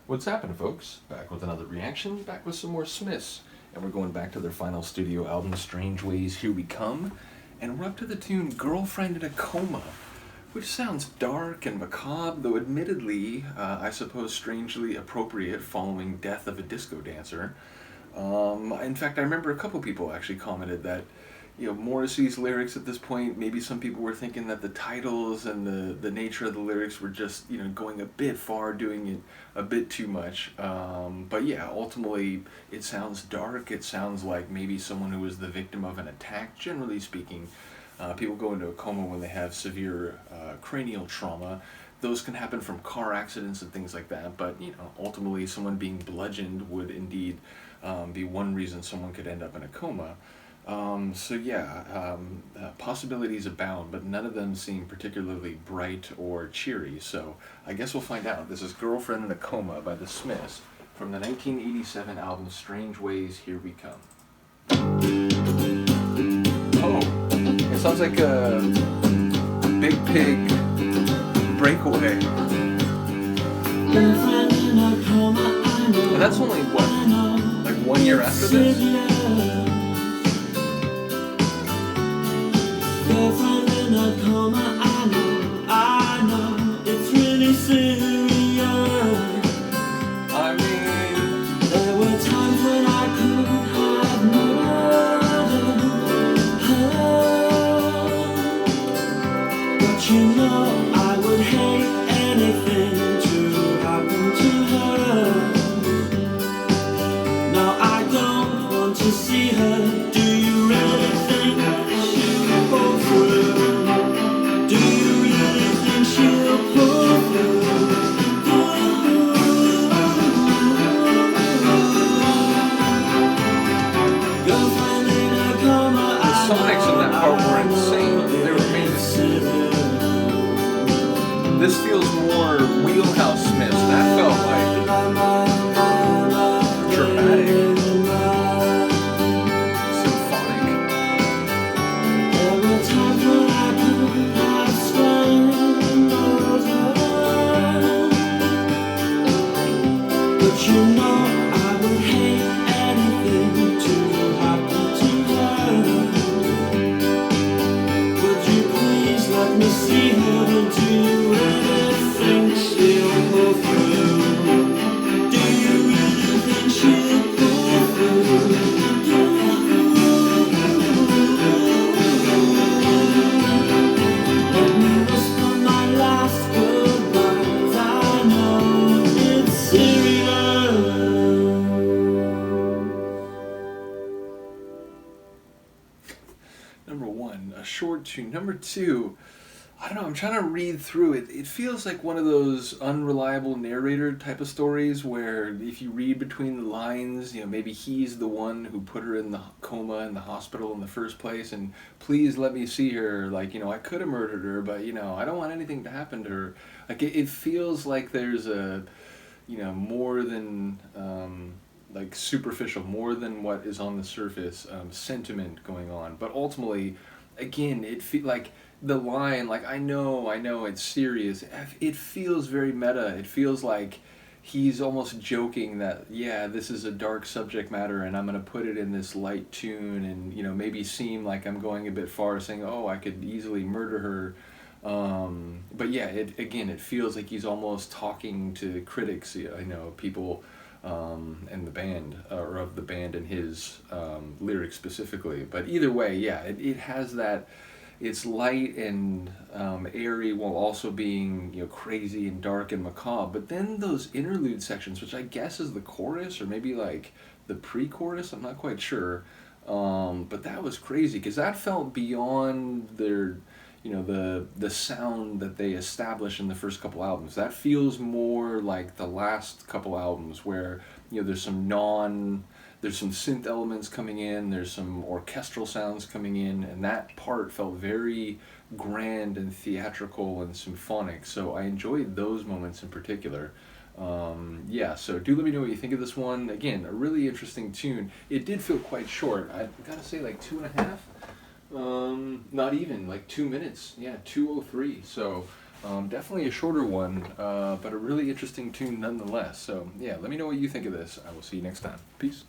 What's happening, folks? Back with another reaction, back with some more Smiths. And we're going back to their final studio album, Strangeways, Here We Come. And we're up to the tune Girlfriend in a Coma, which sounds dark and macabre, though admittedly, I suppose strangely appropriate following death of a disco dancer. In fact, I remember a couple people actually commented that, Morrissey's lyrics at this point, maybe some people were thinking that the titles and the nature of the lyrics were just, going a bit far, doing it a bit too much. But yeah, ultimately, it sounds dark. It sounds like maybe someone who was the victim of an attack, generally speaking. People go into a coma when they have severe cranial trauma. Those can happen from car accidents and things like that, but ultimately someone being bludgeoned would indeed be one reason someone could end up in a coma. Possibilities abound, but none of them seem particularly bright or cheery, so I guess we'll find out. This is Girlfriend in a Coma by the Smiths from the 1987 album Strangeways, Here We Come. Oh, it sounds like a Big Pig Breakaway. And that's only, what, like 1 year after this? Girlfriend in a coma, I know, it's really serious. I mean, there were times when I could have murdered her, but I would hate anything to happen to her. Now I don't want to see her. Do you really think she'll pull through? Do you really think she'll pull through? Girlfriend in a coma, the sonics in that part were insane. They were amazing. This feels more Wheelhouse Smiths. That felt like dramatic, symphonic. there were times when I could have strangled her, but I would hate anything to happen to her. Would you please let me see her? Do you really think she'll pull through? Do you really think she'll pull through? Let me whisper my last goodbyes. I know it's serious. Number one, a short tune. Number two, I don't know, I'm trying to read through it. It feels like one of those unreliable narrator type of stories where if you read between the lines, maybe he's the one who put her in the coma in the hospital in the first place, and please let me see her. Like, I could have murdered her, but, I don't want anything to happen to her. Like, it feels like there's a, more than, like, superficial, more than what is on the surface, sentiment going on. But ultimately, again, it feels like the line, like, I know it's serious. It feels very meta. It feels like he's almost joking that, yeah, this is a dark subject matter and I'm going to put it in this light tune and, maybe seem like I'm going a bit far saying, oh, I could easily murder her. But yeah, it feels like he's almost talking to critics, people and the band, or of the band and his lyrics specifically. But either way, yeah, it has that. It's light and airy while also being crazy and dark and macabre. But then those interlude sections, which I guess is the chorus or maybe like the pre-chorus, I'm not quite sure. But that was crazy because that felt beyond their, the sound that they established in the first couple albums. That feels more like the last couple albums where there's some synth elements coming in, there's some orchestral sounds coming in, and that part felt very grand and theatrical and symphonic, so I enjoyed those moments in particular. So do let me know what you think of this one. Again, a really interesting tune. It did feel quite short. I gotta say, like 2.5, not even, like 2 minutes. Yeah, 2:03. So Definitely a shorter one, but a really interesting tune nonetheless. So, yeah, let me know what you think of this. I will see you next time. Peace.